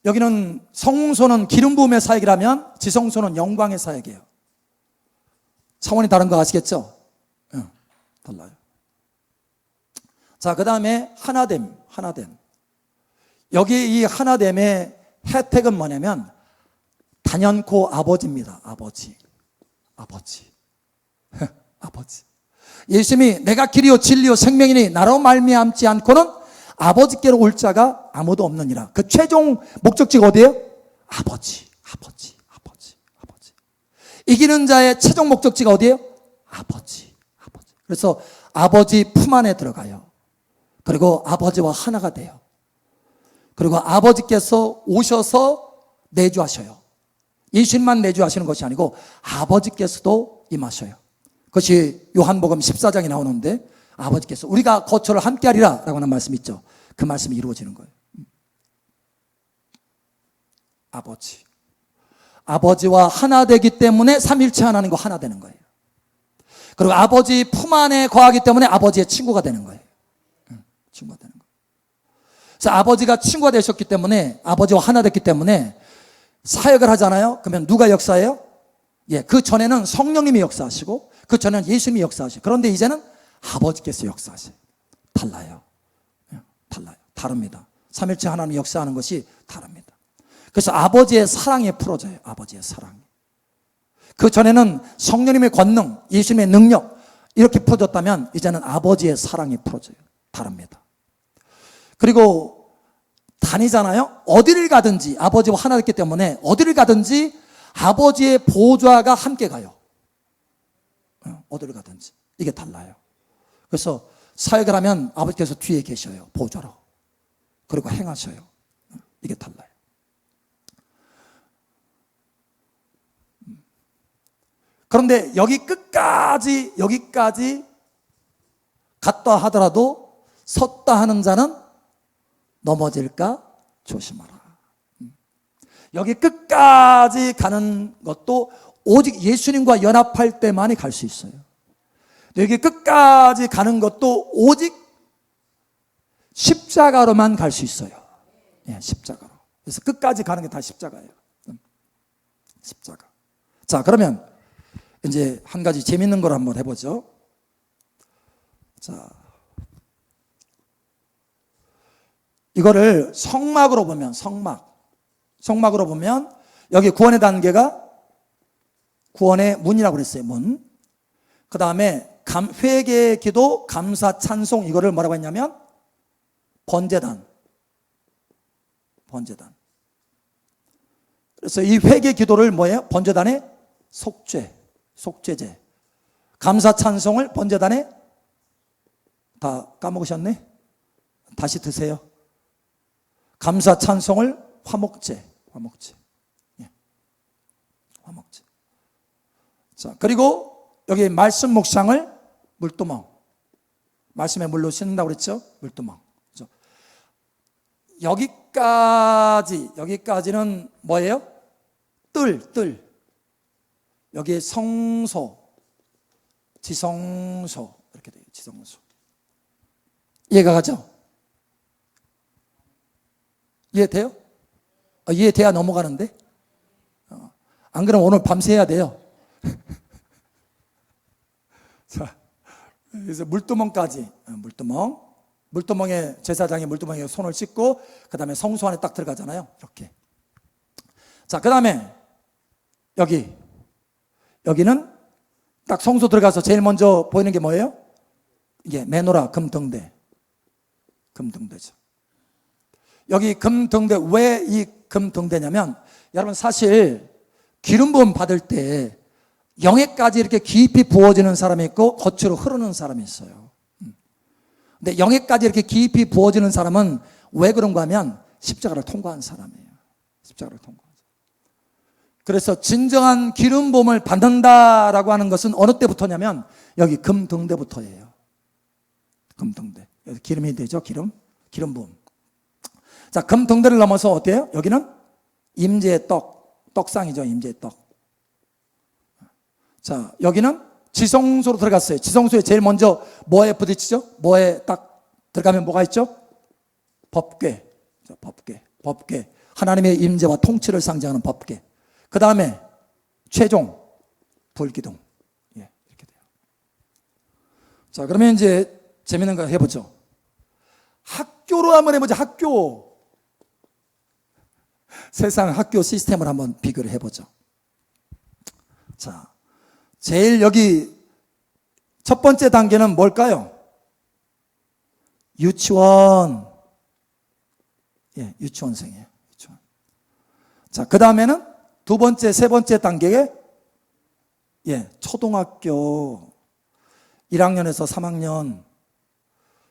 여기는 성소는 기름 부음의 사역이라면 지성소는 영광의 사역이에요. 차원이 다른 거 아시겠죠? 달라요. 자, 그 다음에 하나됨. 여기 이 하나됨의 혜택은 뭐냐면 단연코 아버지입니다. 아버지. 예수님이 내가 길이요 진리요 생명이니 나로 말미암지 않고는 아버지께로 올 자가 아무도 없느니라. 그 최종 목적지가 어디예요? 아버지. 이기는 자의 최종 목적지가 어디예요? 아버지. 그래서 아버지 품 안에 들어가요. 그리고 아버지와 하나가 돼요. 그리고 아버지께서 오셔서 내주하셔요. 예수님만 내주하시는 것이 아니고 아버지께서도 임하셔요. 그것이 요한복음 14장에 나오는데 아버지께서 우리가 거처를 함께 하리라 라고 하는 말씀이 있죠. 그 말씀이 이루어지는 거예요. 아버지와 하나 되기 때문에 삼일체 하나님과 하나 되는 거예요. 그리고 아버지 품 안에 거하기 때문에 아버지의 친구가 되는 거예요. 친구가 되는 거예요. 그래서 아버지가 친구가 되셨기 때문에 아버지와 하나 됐기 때문에 사역을 하잖아요. 그러면 누가 역사해요? 예, 그 전에는 성령님이 역사하시고 그 전에는 예수님이 역사하시고 그런데 이제는 아버지께서 역사하세요. 달라요. 달라요. 다릅니다. 삼일체 하나님 역사하는 것이 다릅니다. 그래서 아버지의 사랑이 풀어져요. 아버지의 사랑이. 그 전에는 성령님의 권능, 예수님의 능력 이렇게 풀어졌다면 이제는 아버지의 사랑이 풀어져요. 다릅니다. 그리고 다니잖아요. 어디를 가든지 아버지와 하나 됐기 때문에 어디를 가든지 아버지의 보좌가 함께 가요. 어디를 가든지. 이게 달라요. 그래서 사역을 하면 아버지께서 뒤에 계셔요. 보좌로. 그리고 행하셔요. 이게 달라요. 그런데 여기까지 갔다 하더라도 섰다 하는 자는 넘어질까 조심하라. 여기 끝까지 가는 것도 오직 예수님과 연합할 때만이 갈 수 있어요. 여기 끝까지 가는 것도 오직 십자가로만 갈 수 있어요. 예, 십자가로. 그래서 끝까지 가는 게 다 십자가예요. 십자가. 자, 그러면 이제 한 가지 재밌는 걸 한번 해보죠. 자, 이거를 성막으로 보면 성막으로 보면 여기 구원의 단계가 구원의 문이라고 그랬어요. 문. 그 다음에 회개, 기도, 감사, 찬송 이거를 뭐라고 했냐면 번제단. 그래서 이 회개 기도를 뭐예요? 번제단의 속죄제. 감사 찬송을 번제단에 다 까먹으셨네? 다시 드세요. 감사 찬송을 화목제. 예. 화목제. 자, 그리고 여기 말씀 묵상을 물두멍. 말씀의 물로 씻는다고 그랬죠? 물두멍. 그렇죠? 여기까지는 뭐예요? 뜰. 여기에 성소, 지성소 이렇게 돼요. 지성소. 이해가 가죠? 이해돼요? 이해돼야 넘어가는데? 안 그러면 오늘 밤새 해야 돼요. 자, 그래서 물두멍까지. 물두멍에 제사장이 물두멍에 손을 씻고 그 다음에 성소 안에 딱 들어가잖아요. 이렇게. 자, 그 다음에 여기는 딱 성소 들어가서 제일 먼저 보이는 게 뭐예요? 이게 메노라 금등대죠. 여기 금등대, 왜 이 금등대냐면 여러분 사실 기름 부음 받을 때 영에까지 이렇게 깊이 부어지는 사람이 있고 겉으로 흐르는 사람이 있어요. 근데 영에까지 이렇게 깊이 부어지는 사람은 왜 그런가 하면 십자가를 통과한 사람이에요. 십자가를 통과한 사람. 그래서 진정한 기름 부음을 받는다라고 하는 것은 어느 때부터냐면 여기 금등대부터예요. 금등대. 여기 기름이 되죠. 기름 부음. 자, 금등대를 넘어서 어때요? 여기는 임재의 떡상이죠. 임재의 떡. 자, 여기는 지성소로 들어갔어요. 지성소에 제일 먼저 뭐에 부딪히죠? 뭐에 딱 들어가면 뭐가 있죠? 법궤. 법궤. 하나님의 임재와 통치를 상징하는 법궤. 그 다음에 최종 불기둥. 예, 이렇게 돼요. 자, 그러면 이제 재밌는 거 해보죠. 학교로 한번 해보죠. 학교. 세상 학교 시스템을 한번 비교를 해보죠. 자, 제일 여기 첫 번째 단계는 뭘까요? 유치원. 예, 유치원생이에요. 유치원. 자, 그 다음에는 두 번째, 세 번째 단계에 초등학교 1학년에서 3학년.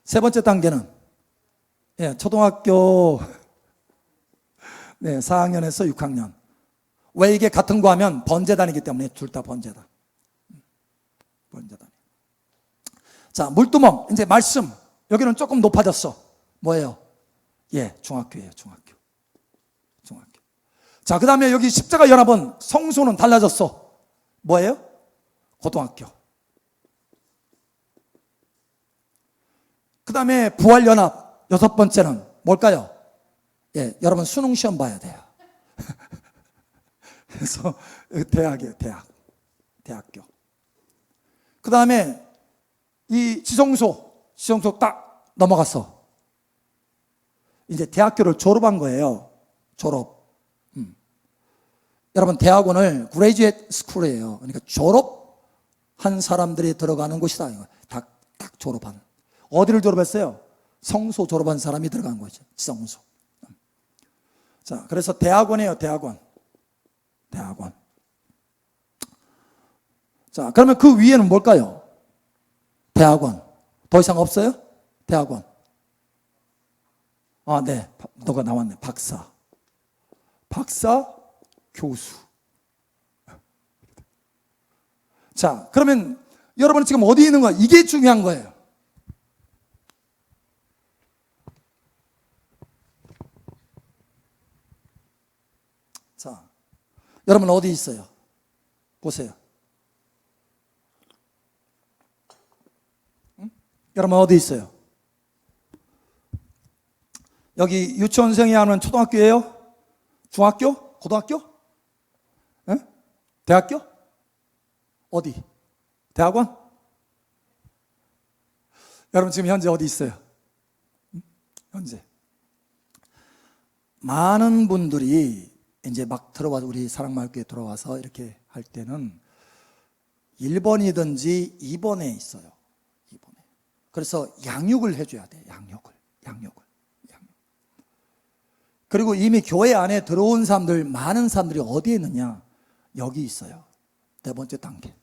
세 번째 단계는 초등학교 네, 4학년에서 6학년. 왜 이게 같은 거 하면 번제단이기 때문에 둘 다 번제단. 번제단. 자, 물두멍. 이제 말씀. 여기는 조금 높아졌어. 뭐예요? 예, 중학교예요, 중학교. 중학교. 자, 그 다음에 여기 십자가 연합은 성소는 달라졌어. 뭐예요? 고등학교. 그 다음에 부활연합. 6번째는 뭘까요? 예, 여러분 수능 시험 봐야 돼요. 그래서 대학이에요, 대학교. 그 다음에 이 지성소 딱 넘어갔어. 이제 대학교를 졸업한 거예요. 졸업. 여러분 대학원을 그레이주에이트 스쿨이에요. 그러니까 졸업한 사람들이 들어가는 곳이다. 딱 졸업한. 어디를 졸업했어요? 성소 졸업한 사람이 들어간 거죠. 지성소. 자, 그래서 대학원이에요, 대학원. 자, 그러면 그 위에는 뭘까요? 대학원. 더 이상 없어요? 대학원. 아, 네. 너가 나왔네. 박사, 교수. 자, 그러면 여러분은 지금 어디에 있는 거야? 이게 중요한 거예요. 자, 여러분 어디 있어요? 보세요. 응? 여러분 어디 있어요? 여기 유치원생이 하는 초등학교예요? 중학교? 고등학교? 응? 대학교? 어디? 대학원? 여러분 지금 현재 어디 있어요? 응? 현재 많은 분들이 이제 막 들어와서 우리 사랑마을교회 들어와서 이렇게 할 때는 1번이든지 2번에 있어요. 2번에. 그래서 양육을 해줘야 돼. 양육을. 그리고 이미 교회 안에 들어온 사람들, 많은 사람들이 어디에 있느냐? 여기 있어요. 4번째 단계.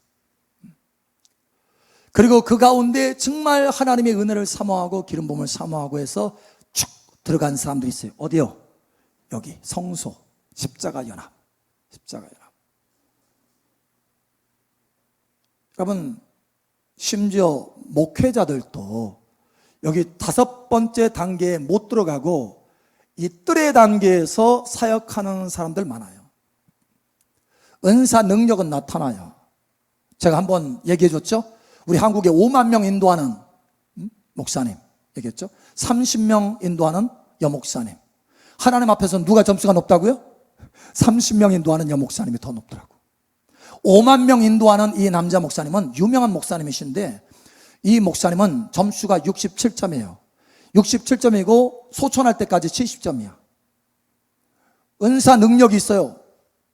그리고 그 가운데 정말 하나님의 은혜를 사모하고 기름 부음을 사모하고 해서 쭉 들어간 사람들이 있어요. 어디요? 여기 성소. 십자가 연합. 여러분, 심지어 목회자들도 여기 5번째 단계에 못 들어가고 이 뜰의 단계에서 사역하는 사람들 많아요. 은사 능력은 나타나요. 제가 한번 얘기해 줬죠? 우리 한국에 5만 명 인도하는 목사님 얘기했죠? 30명 인도하는 여목사님. 하나님 앞에서 누가 점수가 높다고요? 30명 인도하는 여목사님이 더 높더라고. 5만 명 인도하는 이 남자 목사님은 유명한 목사님이신데 이 목사님은 점수가 67점이에요. 67점이고 소천할 때까지 70점이야. 은사 능력이 있어요.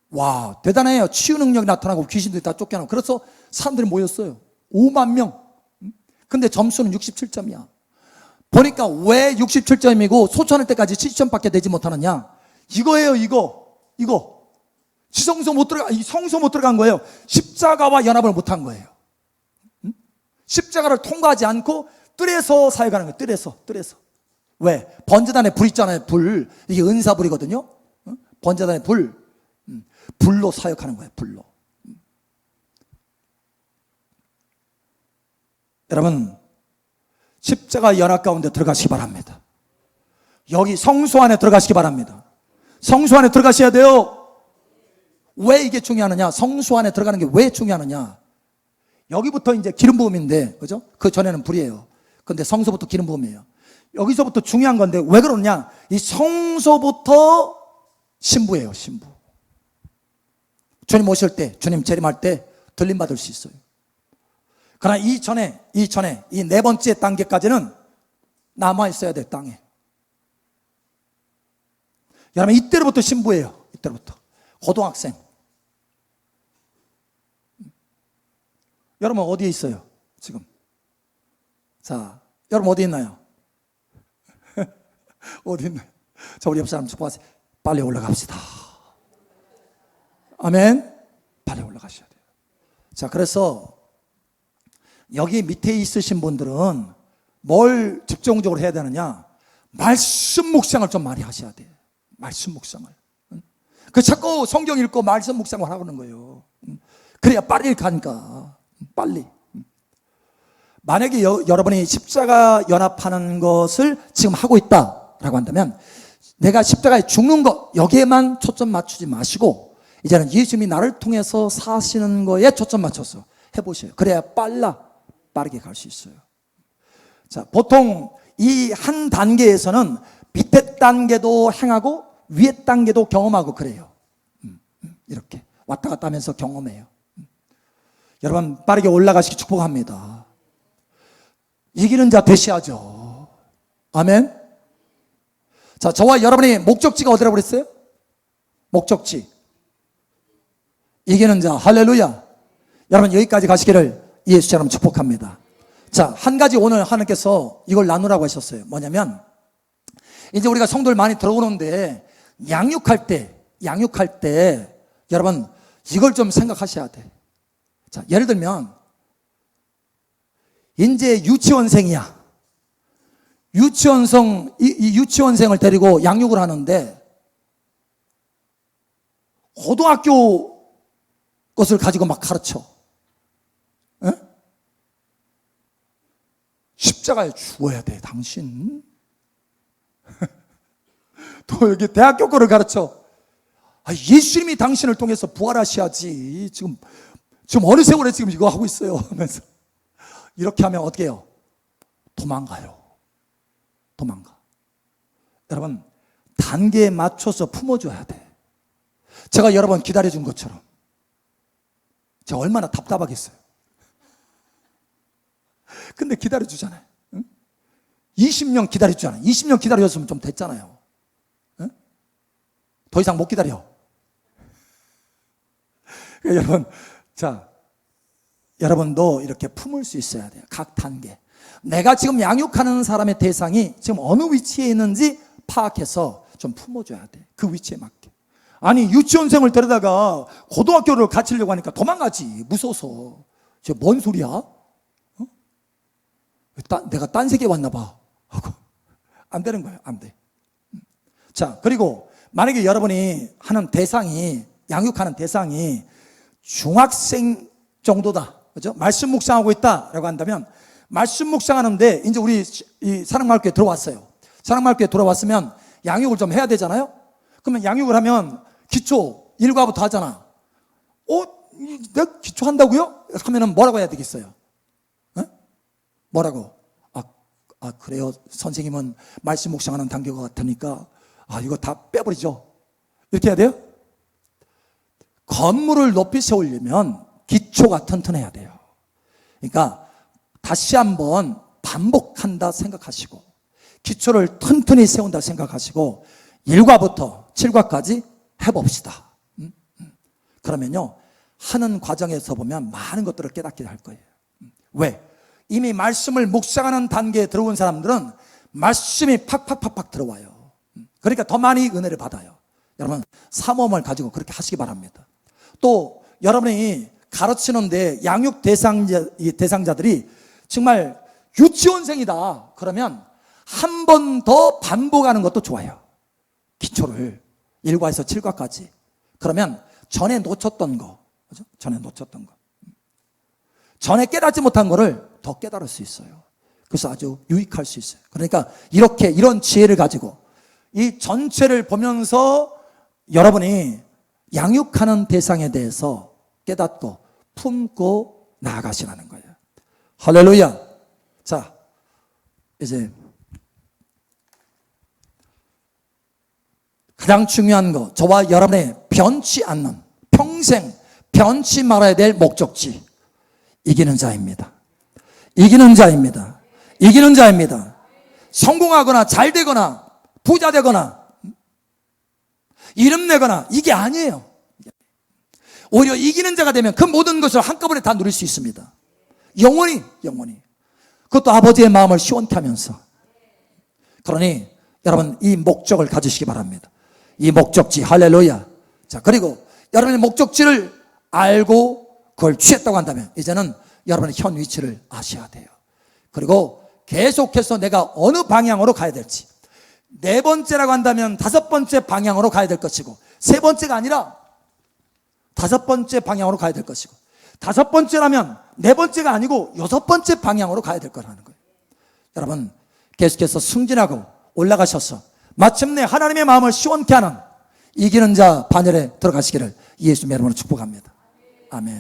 와, 대단해요. 치유 능력이 나타나고 귀신들이 다 쫓겨나고. 그래서 사람들이 모였어요. 5만 명. 근데 점수는 67점이야. 보니까 왜 67점이고 소천할 때까지 70점밖에 되지 못하느냐? 이거예요, 이거. 지성소 못 들어가, 이 성소 못 들어간 거예요. 십자가와 연합을 못 한 거예요. 십자가를 통과하지 않고 뜰에서 사역하는 거예요. 뜰에서. 왜? 번제단에 불 있잖아요. 불. 이게 은사불이거든요. 번제단에 불로 사역하는 거예요. 불로. 여러분, 십자가 연합 가운데 들어가시기 바랍니다. 여기 성소 안에 들어가시기 바랍니다. 성소 안에 들어가셔야 돼요. 왜 이게 중요하느냐? 성소 안에 들어가는 게 왜 중요하느냐? 여기부터 이제 기름 부음인데, 그죠? 그 전에는 불이에요. 근데 성소부터 기름 부음이에요. 여기서부터 중요한 건데 왜 그러냐? 이 성소부터 신부예요, 신부. 주님 오실 때, 주님 재림할 때 들림 받을 수 있어요. 그러나 이 4번째 단계까지는 남아 있어야 돼, 땅에. 여러분, 이때로부터 신부예요. 이때로부터. 고등학생. 여러분 어디에 있어요? 지금. 자, 여러분 어디 있나요? 어디 있나요? 자, 우리 옆 사람 축복하세요. 빨리 올라갑시다. 아멘. 빨리 올라가셔야 돼요. 자, 그래서 여기 밑에 있으신 분들은 뭘 집중적으로 해야 되느냐? 말씀 묵상을 좀 많이 하셔야 돼요. 말씀 묵상을. 그 자꾸 성경 읽고 말씀 묵상을 하는 거예요. 그래야 빨리 가니까. 빨리. 만약에 여러분이 십자가 연합하는 것을 지금 하고 있다라고 한다면 내가 십자가에 죽는 것 여기에만 초점 맞추지 마시고 이제는 예수님이 나를 통해서 사시는 거에 초점 맞춰서 해보세요. 그래야 빠르게 갈 수 있어요. 자, 보통 이 한 단계에서는 밑에 단계도 행하고 위에 단계도 경험하고 그래요. 이렇게 왔다 갔다 하면서 경험해요. 여러분 빠르게 올라가시기 축복합니다. 이기는 자 되셔야죠. 아멘. 자, 저와 여러분의 목적지가 어디라고 그랬어요? 목적지. 이기는 자. 할렐루야. 여러분 여기까지 가시기를 예수처럼 축복합니다. 자, 한 가지 오늘 하나님께서 이걸 나누라고 하셨어요. 뭐냐면 이제 우리가 성도들 많이 들어오는데 양육할 때 여러분 이걸 좀 생각하셔야 돼. 자, 예를 들면 이제 유치원생이야. 유치원생을 데리고 양육을 하는데 고등학교 것을 가지고 막 가르쳐. 에? 십자가에 죽어야 돼, 당신. 또 여기 대학교 거를 가르쳐. 예수님이 당신을 통해서 부활하셔야지. 지금 어느 세월에 지금 이거 하고 있어요. 하면서. 이렇게 하면 어떻게 해요? 도망가요. 도망가. 여러분, 단계에 맞춰서 품어줘야 돼. 제가 여러 번 기다려준 것처럼. 제가 얼마나 답답하겠어요. 근데 기다려주잖아요. 응? 20년 기다려주잖아요. 20년 기다려줬으면 좀 됐잖아요. 응? 더 이상 못 기다려. 여러분, 자, 여러분도 이렇게 품을 수 있어야 돼요. 각 단계. 내가 지금 양육하는 사람의 대상이 지금 어느 위치에 있는지 파악해서 좀 품어줘야 돼. 그 위치에 맞게. 아니, 유치원생을 데려다가 고등학교를 가르치려고 하니까 도망가지. 무서워서. 저 뭔 소리야? 어? 내가 딴 세계에 왔나 봐. 하고. 안 되는 거예요. 안 돼. 자, 그리고 만약에 여러분이 하는 대상이, 양육하는 대상이 중학생 정도다. 그죠? 말씀 묵상하고 있다라고 한다면 말씀 묵상하는데 이제 우리 이 사랑마을교회 들어왔어요. 사랑마을교회 들어왔으면 양육을 좀 해야 되잖아요. 그러면 양육을 하면 기초 1과부터 하잖아. 내가 기초 한다고요? 하면은 뭐라고 해야 되겠어요? 에? 뭐라고? 그래요. 선생님은 말씀 묵상하는 단계가 같으니까 이거 다 빼버리죠. 이렇게 해야 돼요? 건물을 높이 세우려면 기초가 튼튼해야 돼요. 그러니까 다시 한번 반복한다 생각하시고 기초를 튼튼히 세운다 생각하시고 1과부터 7과까지 해봅시다. 그러면요 하는 과정에서 보면 많은 것들을 깨닫게 할 거예요. 왜? 이미 말씀을 묵상하는 단계에 들어온 사람들은 말씀이 팍팍팍팍 들어와요. 그러니까 더 많이 은혜를 받아요. 여러분 사모함을 가지고 그렇게 하시기 바랍니다. 또 여러분이 가르치는데 양육 대상자들이 정말 유치원생이다 그러면 한 번 더 반복하는 것도 좋아요. 기초를 1과에서 7과까지. 그러면 전에 놓쳤던 거, 그죠? 전에 놓쳤던 거, 전에 깨닫지 못한 거를 더 깨달을 수 있어요. 그래서 아주 유익할 수 있어요. 그러니까 이런 지혜를 가지고 이 전체를 보면서 여러분이 양육하는 대상에 대해서 깨닫고 품고 나아가시라는 거예요. 할렐루야. 자, 이제 가장 중요한 거, 저와 여러분의 변치 않는, 평생 변치 말아야 될 목적지, 이기는 자입니다. 이기는 자입니다. 이기는 자입니다. 성공하거나 잘 되거나 부자 되거나 이름 내거나 이게 아니에요. 오히려 이기는 자가 되면 그 모든 것을 한꺼번에 다 누릴 수 있습니다. 영원히. 그것도 아버지의 마음을 시원케 하면서. 그러니 여러분 이 목적을 가지시기 바랍니다. 이 목적지, 할렐루야. 자, 그리고 여러분의 목적지를 알고 그걸 취했다고 한다면 이제는 여러분의 현 위치를 아셔야 돼요. 그리고 계속해서 내가 어느 방향으로 가야 될지, 네 번째라고 한다면 다섯 번째 방향으로 가야 될 것이고, 세 번째가 아니라 다섯 번째 방향으로 가야 될 것이고, 다섯 번째라면 네 번째가 아니고 여섯 번째 방향으로 가야 될 거라는 거예요. 여러분, 계속해서 승진하고 올라가셔서 마침내 하나님의 마음을 시원케 하는 이기는 자 반열에 들어가시기를 예수님의 이름으로 축복합니다. 아멘.